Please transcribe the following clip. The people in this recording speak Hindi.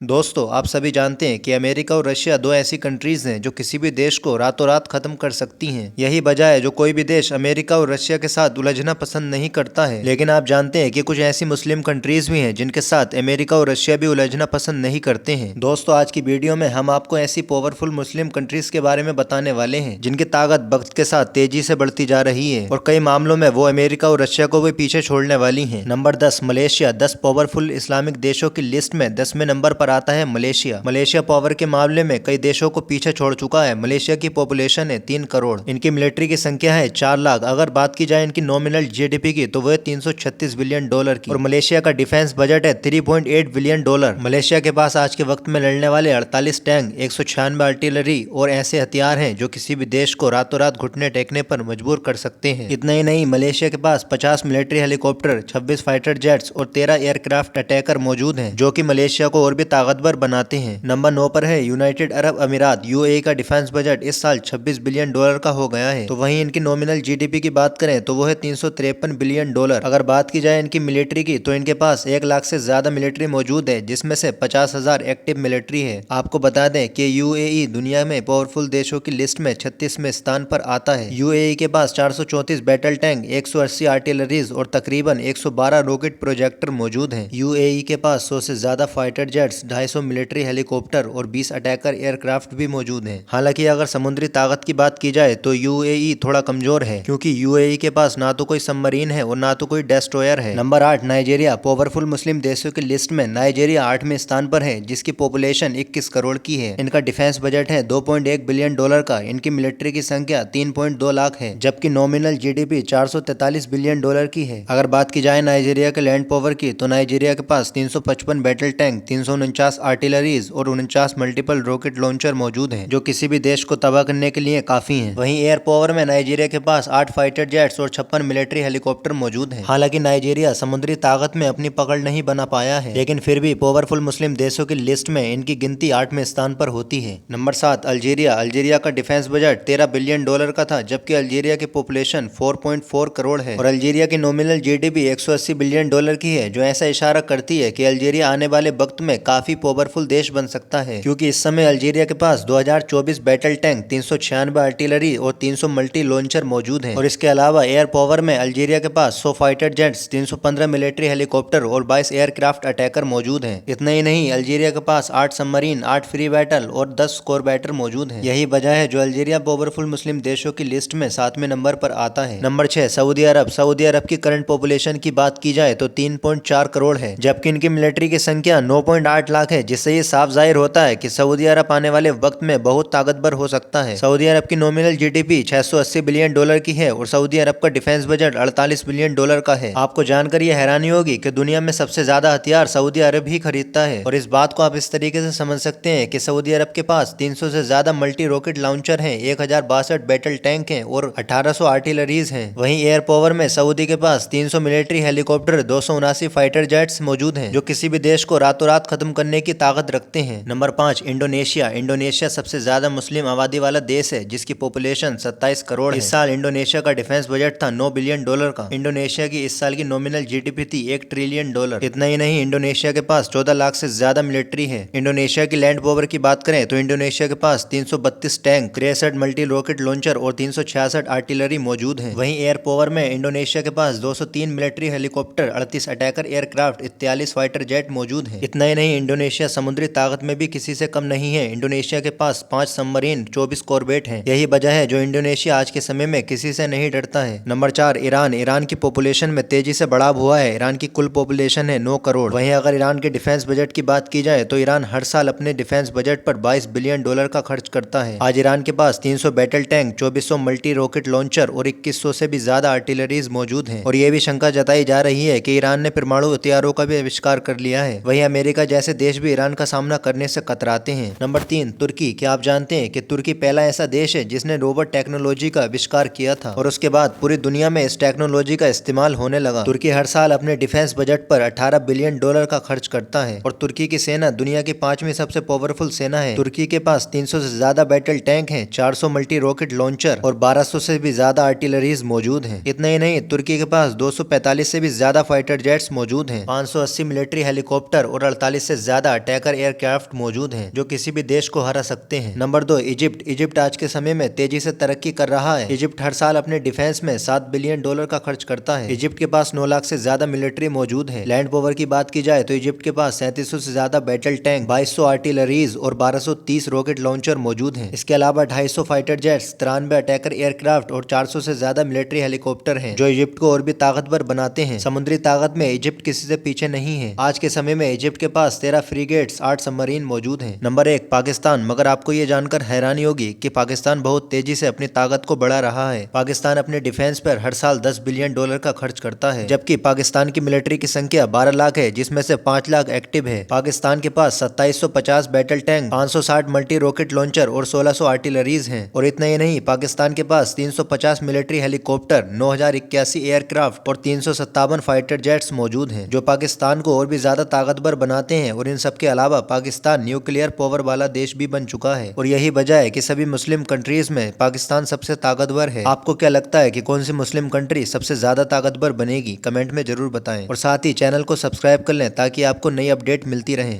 दोस्तों, आप सभी जानते हैं कि अमेरिका और रशिया दो ऐसी कंट्रीज हैं जो किसी भी देश को रातों रात खत्म कर सकती हैं। यही वजह है जो कोई भी देश अमेरिका और रशिया के साथ उलझना पसंद नहीं करता है। लेकिन आप जानते हैं कि कुछ ऐसी मुस्लिम कंट्रीज भी हैं जिनके साथ अमेरिका और रशिया भी उलझना पसंद नहीं करते हैं। दोस्तों, आज की वीडियो में हम आपको ऐसी पावरफुल मुस्लिम कंट्रीज के बारे में बताने वाले हैं जिनकी ताकत वक्त के साथ तेजी से बढ़ती जा रही है और कई मामलों में वो अमेरिका और रशिया को भी पीछे छोड़ने वाली है। Number 10, Malaysia. 10 पावरफुल इस्लामिक देशों की लिस्ट में 10वें नंबर पर आता है मलेशिया। मलेशिया पावर के मामले में कई देशों को पीछे छोड़ चुका है। मलेशिया की पॉपुलेशन है 3 करोड़। इनकी मिलिट्री की संख्या है 4 लाख। अगर बात की जाए इनकी नॉमिनल जीडीपी की तो वह 336 बिलियन डॉलर की। और मलेशिया का डिफेंस बजट है 3.8 बिलियन डॉलर। मलेशिया के पास आज के वक्त में लड़ने वाले 48 टैंक, 196 आर्टिलरी और ऐसे हथियार हैं जो किसी भी देश को रातों रात घुटने टेकने पर मजबूर कर सकते हैं। इतना ही नहीं, मलेशिया के पास 50 मिलिट्री हेलीकॉप्टर, 26 फाइटर जेट्स और 13 एयरक्राफ्ट अटैकर मौजूद हैं जो कि मलेशिया को और भी ताकतवर बनाते हैं। नंबर 9 पर है यूनाइटेड अरब अमीरात। यूएई का डिफेंस बजट इस साल 26 बिलियन डॉलर का हो गया है। तो वहीं इनकी नॉमिनल जीडीपी की बात करें तो वो है 353 बिलियन डॉलर। अगर बात की जाए इनकी मिलिट्री की तो इनके पास 1 लाख से ज्यादा मिलिट्री मौजूद है, जिसमें से 50,000 एक्टिव मिलिट्री है। आपको बता दें कि यूएई दुनिया में पावरफुल देशों की लिस्ट में 36वें स्थान पर आता है। यूएई के पास 434 बैटल टैंक, 180 आर्टिलरीज और तकरीबन 112 रॉकेट प्रोजेक्टर मौजूद हैं। यूएई के पास 100 से ज्यादा फाइटर जेट्स, 250 मिलिट्री हेलीकॉप्टर और 20 अटैकर एयरक्राफ्ट भी मौजूद हैं। हालांकि अगर समुद्री ताकत की बात की जाए तो यूएई थोड़ा कमजोर है, क्योंकि यूएई के पास ना तो कोई सबमरीन है और ना तो कोई डेस्ट्रॉयर है। Number 8, Nigeria. पावरफुल मुस्लिम देशों की लिस्ट में नाइजीरिया 8वें स्थान पर है, जिसकी पॉपुलेशन 21 करोड़ की है। इनका डिफेंस बजट है 2.1 बिलियन डॉलर का। इनकी मिलिट्री की संख्या 3.2 लाख है, जबकि नॉमिनल जीडीपी 443 बिलियन डॉलर की है। अगर बात की जाए नाइजीरिया के लैंड पावर की तो नाइजीरिया के पास 355 बैटल टैंक, 349 आर्टिलरीज और 49 मल्टीपल रॉकेट लॉन्चर मौजूद हैं, जो किसी भी देश को तबाह करने के लिए काफी हैं। वहीं एयर पावर में नाइजीरिया के पास 8 फाइटर जेट्स और 56 मिलिट्री हेलीकॉप्टर मौजूद हैं। हालांकि नाइजीरिया समुद्री ताकत में अपनी पकड़ नहीं बना पाया है, लेकिन फिर भी पावरफुल मुस्लिम देशों की लिस्ट में इनकी गिनती 8वें स्थान पर होती है। Number 7, Algeria. अल्जीरिया का डिफेंस बजट 13 बिलियन डॉलर का था, जबकि अल्जीरिया की पॉपुलेशन 4.4 करोड़ है और अल्जीरिया की नॉमिनल जीडीपी 180 बिलियन डॉलर की है, जो ऐसा इशारा करती है कि अल्जीरिया आने वाले वक्त में काफी पावरफुल देश बन सकता है, क्योंकि इस समय अल्जीरिया के पास 2024 बैटल टैंक, 396 आर्टिलरी और 300 मल्टी लॉन्चर मौजूद हैं। और इसके अलावा एयर पावर में अल्जीरिया के पास 100 फाइटर जेट्स, 315 मिलिट्री हेलीकॉप्टर और 22 एयरक्राफ्ट अटैकर मौजूद हैं। इतना ही नहीं, अल्जीरिया के पास 8 सबमरीन, 8 फ्री बैटल और 10 स्कोर बैटर मौजूद हैं। यही वजह है जो अल्जीरिया पावरफुल मुस्लिम देशों की लिस्ट में 7वें नंबर पर आता है। नंबर 6, सऊदी अरब। सऊदी अरब की करंट पॉपुलेशन की बात की जाए तो 3.4 करोड़ है, जबकि इनकी मिलिट्री की संख्या 9.8 लाख है, जिससे ये साफ जाहिर होता है कि सऊदी अरब आने वाले वक्त में बहुत ताकतवर हो सकता है। सऊदी अरब की नॉमिनल जीडीपी 680 बिलियन डॉलर की है और सऊदी अरब का डिफेंस बजट 48 बिलियन डॉलर का है। आपको जानकर ये हैरानी होगी कि दुनिया में सबसे ज्यादा हथियार सऊदी अरब ही खरीदता है। और इस बात को आप इस तरीके से समझ सकते हैं कि सऊदी अरब के पास 300 से ज्यादा मल्टी रॉकेट लॉन्चर हैं, 1062 बैटल टैंक हैं और 1800 आर्टिलरीज हैं। वहीं एयर पावर में सऊदी के पास 300 मिलिट्री हेलीकॉप्टर, 279 फाइटर जेट्स मौजूद हैं, जो किसी भी देश को रातों रात खत्म करने की ताकत रखते हैं। Number 5, Indonesia. इंडोनेशिया सबसे ज्यादा मुस्लिम आबादी वाला देश है, जिसकी पॉपुलेशन 27 करोड़ है। इस साल इंडोनेशिया का डिफेंस बजट था 9 बिलियन डॉलर का। इंडोनेशिया की इस साल की नॉमिनल जीडीपी थी 1 ट्रिलियन डॉलर। इतना ही नहीं, इंडोनेशिया के पास 14 लाख से ज्यादा मिलिट्री है। इंडोनेशिया की लैंड पावर की बात करें तो इंडोनेशिया के पास 332 टैंक, 63 मल्टी रॉकेट लॉन्चर और 366 आर्टिलरी मौजूद है। वहीं एयर पावर में इंडोनेशिया के पास 203 military helicopter, 38 attacker aircraft, 43 fighter jet मौजूद है। इतना ही नहीं, इंडोनेशिया समुद्री ताकत में भी किसी से कम नहीं है। इंडोनेशिया के पास 5 सबमरीन, 24 कॉर्बेट हैं। यही वजह है जो इंडोनेशिया आज के समय में किसी से नहीं डरता है। Number 4, Iran. ईरान की पॉपुलेशन में तेजी से बढ़ाव हुआ है। ईरान की कुल पॉपुलेशन है 9 करोड़। वहीं अगर ईरान के डिफेंस बजट की बात की जाए तो ईरान हर साल अपने डिफेंस बजट पर 22 बिलियन डॉलर का खर्च करता है। आज ईरान के पास 300 battle tank, 2400 multi rocket launcher और 2100 से भी ज्यादा आर्टिलरीज मौजूद हैं। और ये भी शंका जताई जा रही है कि ईरान ने परमाणु हथियारों का भी आविष्कार कर लिया है। वहीं अमेरिका जैसे देश भी ईरान का सामना करने से कतराते हैं। नंबर 3, तुर्की। क्या आप जानते हैं कि तुर्की पहला ऐसा देश है जिसने रोबोट टेक्नोलॉजी का आविष्कार किया था और उसके बाद पूरी दुनिया में इस टेक्नोलॉजी का इस्तेमाल होने लगा। तुर्की हर साल अपने डिफेंस बजट पर 18 बिलियन डॉलर का खर्च करता है और तुर्की की सेना दुनिया की 5वीं सबसे पावरफुल सेना है। तुर्की के पास 300 से ज्यादा बैटल टैंक हैं, 400 मल्टी रॉकेट लॉन्चर और 1200 से भी ज्यादा आर्टिलरीज मौजूद हैं। इतना ही नहीं, तुर्की के पास 245 से भी ज्यादा फाइटर जेट्स मौजूद हैं, 580 मिलिट्री हेलीकॉप्टर और 48 से ज्यादा अटैकर एयरक्राफ्ट मौजूद हैं जो किसी भी देश को हरा सकते हैं। Number 2, Egypt. इजिप्ट आज के समय में तेजी से तरक्की कर रहा है। इजिप्ट हर साल अपने डिफेंस में $7 बिलियन का खर्च करता है। इजिप्ट के पास 9 लाख से ज्यादा मिलिट्री मौजूद है। लैंड पावर की बात की जाए तो इजिप्ट के पास 3700 से ज्यादा बैटल टैंक, 2200 आर्टिलरीज और 1230 रॉकेट लॉन्चर मौजूद हैं। इसके अलावा 250 फाइटर जेट्स, 93 अटैकर एयरक्राफ्ट और 400 से ज्यादा मिलिट्री हेलीकॉप्टर हैं जो इजिप्ट को और भी ताकतवर बनाते हैं। समुद्री ताकत में इजिप्ट किसी से पीछे नहीं है। आज के समय में इजिप्ट के पास 13 फ्रीगेट्स, 8 सबमरीन मौजूद हैं। नंबर 1, पाकिस्तान। मगर आपको ये जानकर हैरानी होगी कि पाकिस्तान बहुत तेजी से अपनी ताकत को बढ़ा रहा है। पाकिस्तान अपने डिफेंस पर हर साल $10 बिलियन का खर्च करता है, जबकि पाकिस्तान की मिलिट्री की संख्या 12 लाख है, जिसमें से 5 लाख एक्टिव है। पाकिस्तान के पास 2750 battle tank, 560 multi rocket launcher और 1600 आर्टिलरीज हैं। और इतना ही नहीं, पाकिस्तान के पास 350 मिलिट्री हेलीकॉप्टर, 9081 एयरक्राफ्ट और 357 फाइटर जेट्स मौजूद हैं जो पाकिस्तान को और भी ज्यादा ताकतवर बनाते हैं। और इन सब के अलावा पाकिस्तान न्यूक्लियर पावर वाला देश भी बन चुका है। और यही वजह है कि सभी मुस्लिम कंट्रीज में पाकिस्तान सबसे ताकतवर है। आपको क्या लगता है कि कौन सी मुस्लिम कंट्री सबसे ज्यादा ताकतवर बनेगी? कमेंट में जरूर बताएं और साथ ही चैनल को सब्सक्राइब कर लें ताकि आपको नई अपडेट मिलती रहे।